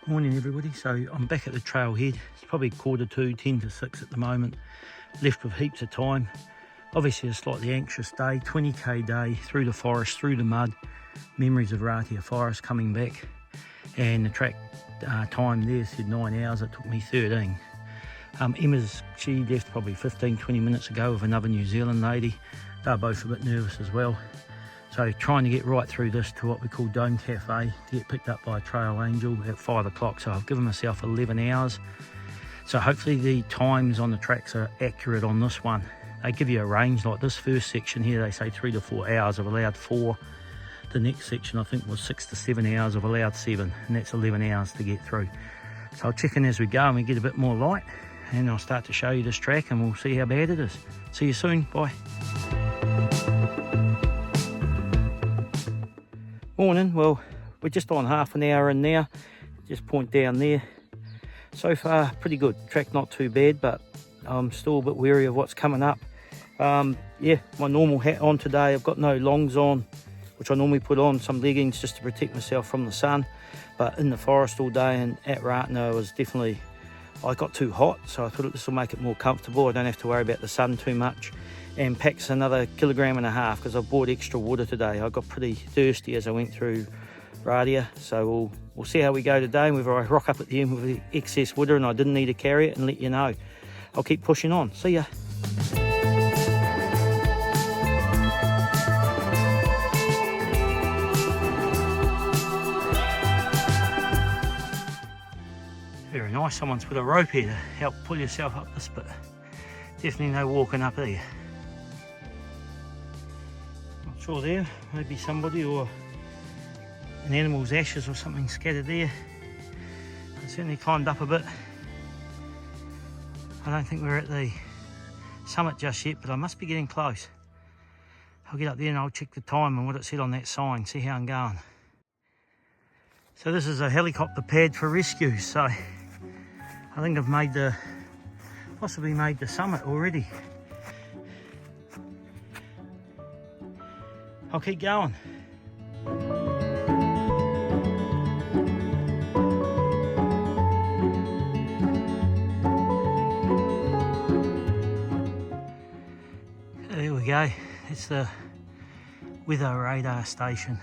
Morning everybody, so I'm back at the trailhead. It's probably 2:45, 10 to 6 at the moment, left with heaps of time. Obviously a slightly anxious day, 20k day, through the forest, through the mud, memories of Rodney forest coming back, and the track time there said 9 hours, it took me 13. She left probably 15-20 minutes ago with another New Zealand lady. They're both a bit nervous as well. So trying to get right through this to what we call Dome Cafe to get picked up by a trail angel at 5 o'clock. So I've given myself 11 hours. So hopefully the times on the tracks are accurate on this one. They give you a range, like this first section here, they say 3 to 4 hours. I've allowed 4. The next section I think was 6 to 7 hours. I've allowed 7, and that's 11 hours to get through. So I'll check in as we go and we get a bit more light, and I'll start to show you this track and we'll see how bad it is. See you soon, bye. Morning, well we're just on half an hour in now, just point down there. So far pretty good, track not too bad, but I'm still a bit wary of what's coming up. Yeah, my normal hat on today, I've got no longs on, which I normally put on, some leggings just to protect myself from the sun, but in the forest all day and at Rodney was definitely, I got too hot, so I thought this will make it more comfortable. I don't have to worry about the sun too much. And packs another 1.5 kilograms because I bought extra water today. I got pretty thirsty as I went through Rodney, so we'll see how we go today, whether I rock up at the end with excess water and I didn't need to carry it, and let you know. I'll keep pushing on. See ya. Very nice, someone's put a rope here to help pull yourself up this bit. Definitely no walking up here. Not sure there, maybe somebody or an animal's ashes or something scattered there. I certainly climbed up a bit. I don't think we're at the summit just yet, but I must be getting close. I'll get up there and I'll check the time and what it said on that sign, see how I'm going. So this is a helicopter pad for rescue, so I think I've possibly made the summit already. I'll keep going. There we go, it's the weather radar station.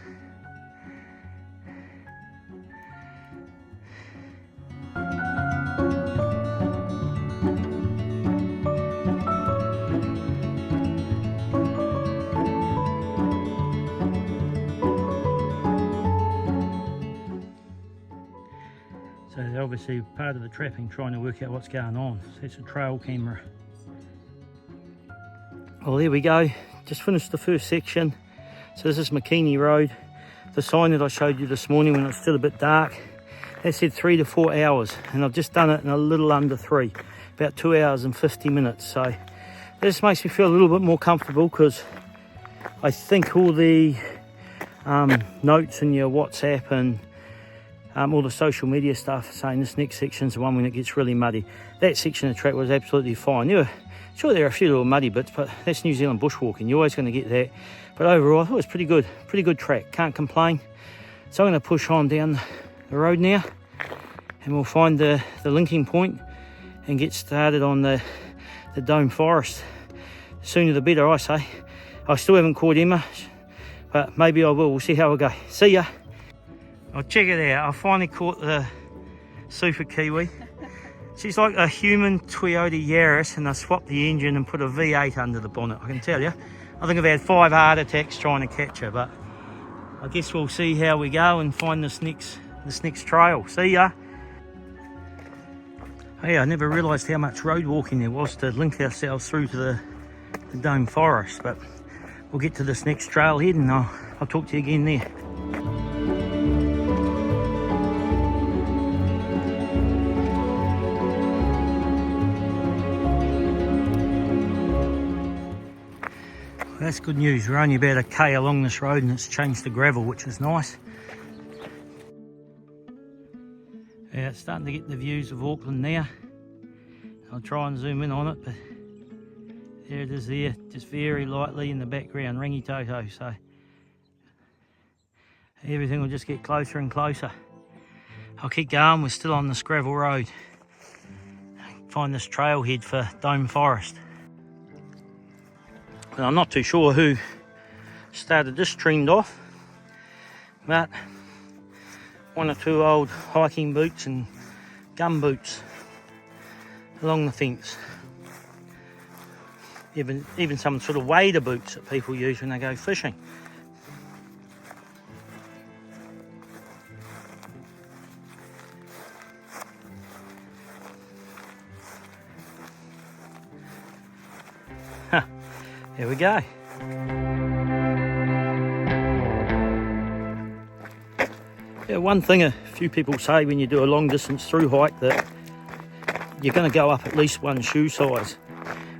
So they're obviously part of the trapping, trying to work out what's going on. So it's a trail camera. Well, there we go, just finished the first section. So this is McKinney Road. The sign that I showed you this morning when it was still a bit dark, that said 3 to 4 hours, and I've just done it in a little under 3, about 2 hours and 50 minutes. So this makes me feel a little bit more comfortable, because I think all the notes in your WhatsApp and all the social media stuff saying this next section's the one when it gets really muddy. That section of the track was absolutely fine. Sure, there are a few little muddy bits, but that's New Zealand bushwalking. You're always going to get that. But overall, I thought it was pretty good track. Can't complain. So I'm going to push on down the road now, and we'll find the linking point and get started on the Dome Forest. The sooner the better, I say. I still haven't caught Emma, but maybe I will. We'll see how we go. See ya. I'll check it out. I finally caught the Super Kiwi. She's like a human Toyota Yaris, and I swapped the engine and put a V8 under the bonnet. I can tell you, I think I've had 5 heart attacks trying to catch her, but I guess we'll see how we go and find this next trail. See ya. Hey, I never realised how much road walking there was to link ourselves through to the Dome Forest, but we'll get to this next trailhead and I'll talk to you again there. That's good news. We're only about a K along this road and it's changed to gravel, which is nice. Yeah, it's starting to get the views of Auckland now. I'll try and zoom in on it, but there it is there, just very lightly in the background, Rangitoto. So everything will just get closer and closer. I'll keep going. We're still on this gravel road. Find this trailhead for Dome Forest. And I'm not too sure who started this trend off, but one or two old hiking boots and gum boots along the fence. Even some sort of wader boots that people use when they go fishing. There we go. Yeah, one thing a few people say when you do a long distance through hike, that you're going to go up at least one shoe size.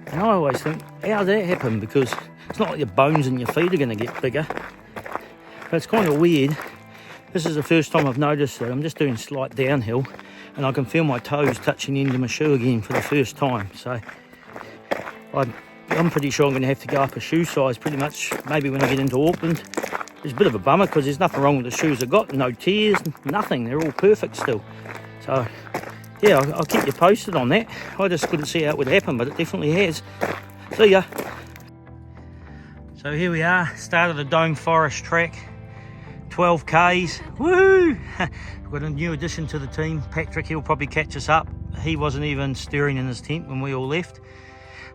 And I always think, how does that happen? Because it's not like your bones in your feet are going to get bigger. But it's kind of weird. This is the first time I've noticed that. I'm just doing slight downhill and I can feel my toes touching the end of my shoe again for the first time. So I'm pretty sure I'm going to have to go up a shoe size pretty much maybe when I get into Auckland. It's a bit of a bummer because there's nothing wrong with the shoes I've got. No tears, nothing. They're all perfect still. So yeah, I'll keep you posted on that. I just couldn't see how it would happen, but it definitely has. See ya. So here we are, start of the Dome Forest track. 12 Ks. Woohoo! We've got a new addition to the team, Patrick. He'll probably catch us up. He wasn't even stirring in his tent when we all left.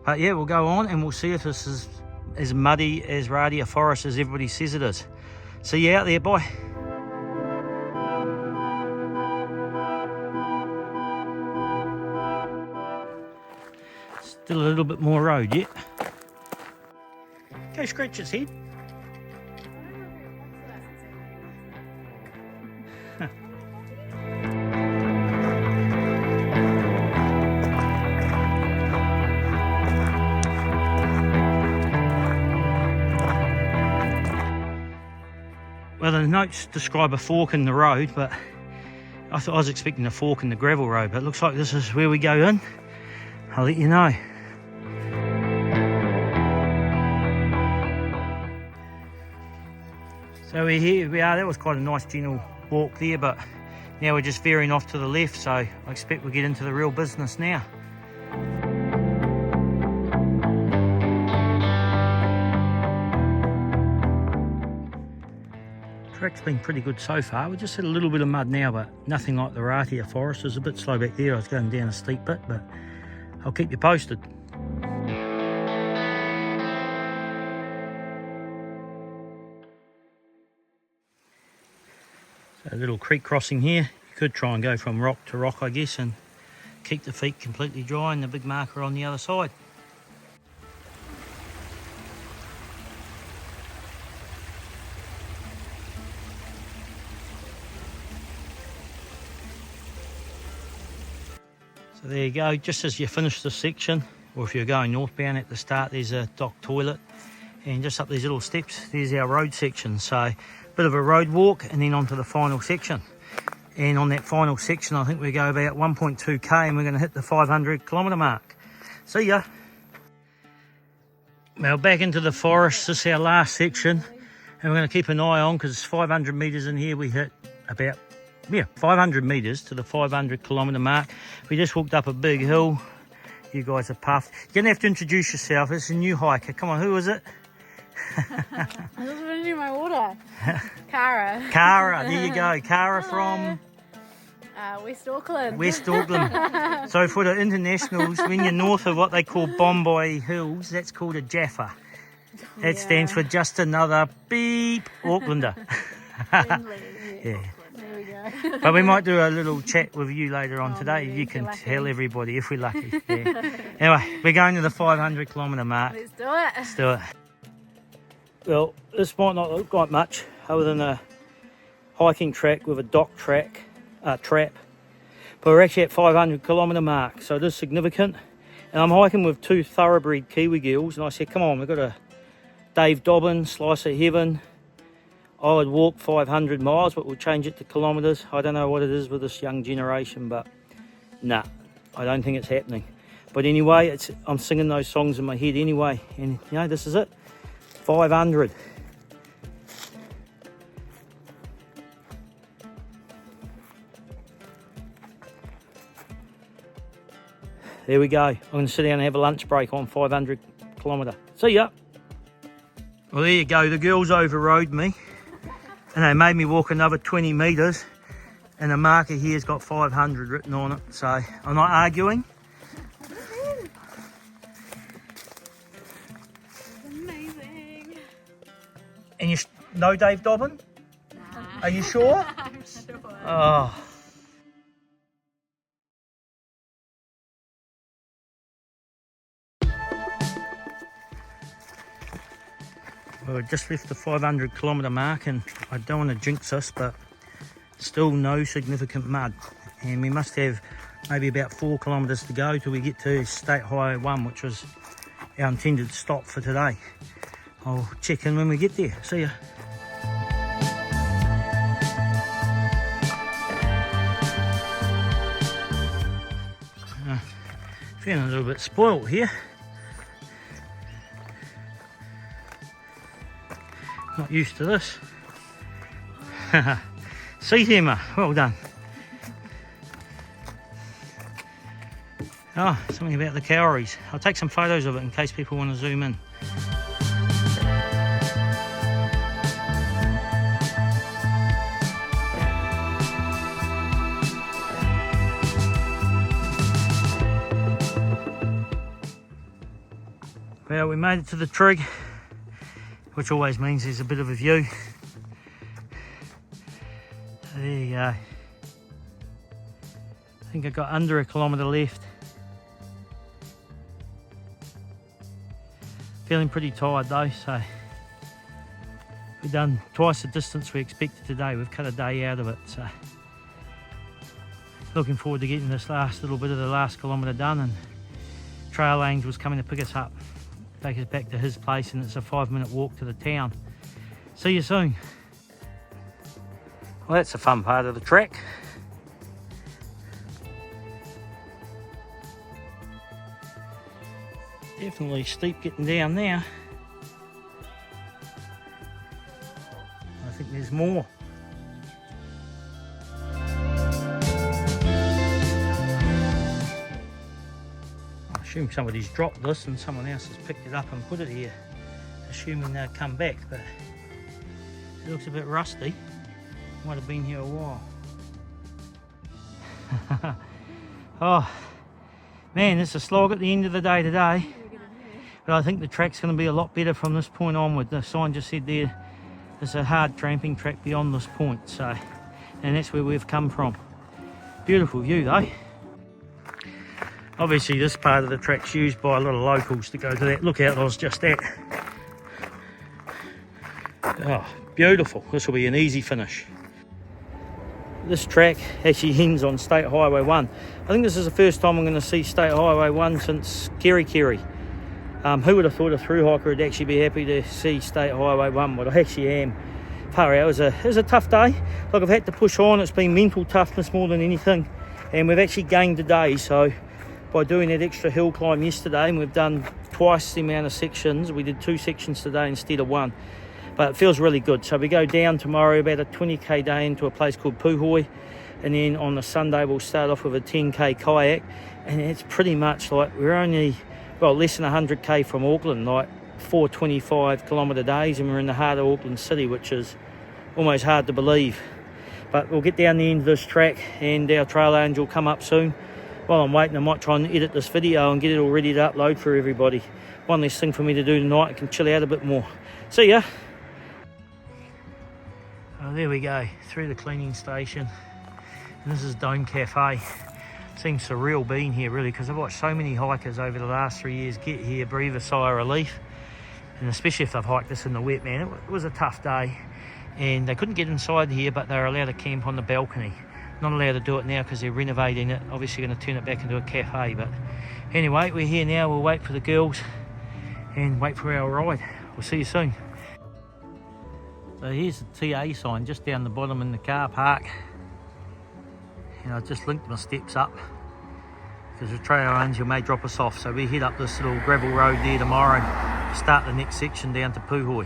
But yeah, we'll go on and we'll see if this is as muddy as Radia Forest as everybody says it is. See you out there, bye. Still a little bit more road yet. Go scratch its head. Well, the notes describe a fork in the road, but I thought I was expecting a fork in the gravel road, but it looks like this is where we go in. I'll let you know. So here we are. That was quite a nice gentle walk there, but now we're just veering off to the left, so I expect we'll get into the real business now. Track's been pretty good so far. We just hit a little bit of mud now, but nothing like the Ratia Forest. It was a bit slow back there. I was going down a steep bit, but I'll keep you posted. So a little creek crossing here. You could try and go from rock to rock, I guess, and keep the feet completely dry, and the big marker on the other side. So there you go, just as you finish this section, or if you're going northbound at the start, there's a dock toilet, and just up these little steps, there's our road section. So a bit of a road walk and then onto the final section. And on that final section, I think we go about 1.2k and we're going to hit the 500 kilometre mark. See ya. Now back into the forest, this is our last section, and we're going to keep an eye on because it's 500 metres in here. We hit about 500 metres to the 500 kilometre mark. We just walked up a big hill. You guys are puffed. You're going to have to introduce yourself. It's a new hiker. Come on, who is it? I just finishing my water. Cara. Cara, there you go. Cara from? West Auckland. West Auckland. So for the internationals, when you're north of what they call Bombay Hills, that's called a Jaffa. That stands for just another beep Aucklander. Yeah. But we might do a little chat with you later on today. You can tell everybody if we're lucky. Yeah. Anyway, we're going to the 500 kilometre mark. Let's do it. Let's do it. Well, this might not look like much other than a hiking track with a dock trap. But we're actually at 500 kilometre mark, so it is significant. And I'm hiking with two thoroughbred Kiwi girls, and I said, come on, we've got a Dave Dobbin, Slice of Heaven. I would walk 500 miles, but we'll change it to kilometres. I don't know what it is with this young generation, but nah, I don't think it's happening. But anyway, I'm singing those songs in my head anyway, and you know, this is it, 500. there we go. I'm going to sit down and have a lunch break on 500 kilometre. See ya. Well, there you go. The girls overrode me and they made me walk another 20 metres, and the marker here's got 500 written on it, so I'm not arguing. Amazing. And you know Dave Dobbin? Nah. Are you sure? I'm sure. Oh. Well, we just left the 500 kilometre mark, and I don't want to jinx us, but still no significant mud. And we must have maybe about 4 kilometres to go till we get to State Highway 1, which was our intended stop for today. I'll check in when we get there. See ya. Feeling a little bit spoilt here. Not used to this. Seat hammer, well done. Oh, something about the calories. I'll take some photos of it in case people want to zoom in. Well, we made it to the trig, which always means there's a bit of a view. So there you go. I think I've got under a kilometre left. Feeling pretty tired though, so we've done twice the distance we expected today. We've cut a day out of it, so looking forward to getting this last little bit of the last kilometre done. And Trail Angel's coming to pick us up, take us back to his place, and it's a 5-minute walk to the town. See you soon. Well, that's a fun part of the track. Definitely steep getting down now. I think there's more. I assume somebody's dropped this and someone else has picked it up and put it here, assuming they'll come back, but it looks a bit rusty. Might have been here a while. Oh man, it's a slog at the end of the day today, but I think the track's going to be a lot better from this point onward. The sign just said there, there's a hard tramping track beyond this point, so, and that's where we've come from. Beautiful view though. Obviously this part of the track's used by a lot of locals to go to that lookout I was just at. Oh, beautiful. This will be an easy finish. This track actually ends on State Highway 1. I think this is the first time I'm going to see State Highway 1 since Kerry. Who would have thought a through hiker would actually be happy to see State Highway 1, but I actually am. Far out, it was a tough day. Like, I've had to push on. It's been mental toughness more than anything, and we've actually gained a day. So by doing that extra hill climb yesterday, and we've done twice the amount of sections. We did 2 sections today instead of 1. But it feels really good. So we go down tomorrow about a 20k day into a place called Puhoi, and then on the Sunday we'll start off with a 10k kayak, and it's pretty much like we're only, well, less than 100k from Auckland, like 4 25 kilometre days, and we're in the heart of Auckland City, which is almost hard to believe. But we'll get down the end of this track and our Trail Angel will come up soon. While I'm waiting, I might try and edit this video and get it all ready to upload for everybody. One less thing for me to do tonight. I can chill out a bit more. See ya. Oh, there we go, through the cleaning station, and this is Dome Cafe. Seems surreal being here really, because I've watched so many hikers over the last 3 years get here, breathe a sigh of relief, and especially if they've hiked this in the wet, man. It was a tough day, and they couldn't get inside here, but they were allowed to camp on the balcony. Not allowed to do it now because they're renovating it, obviously going to turn it back into a cafe. But anyway, we're here now. We'll wait for the girls and wait for our ride. We'll see you soon. So here's the TA sign just down the bottom in the car park, and I've just linked my steps up because the Trail Angel may drop us off. So we head up this little gravel road there tomorrow, start the next section down to Puhoi.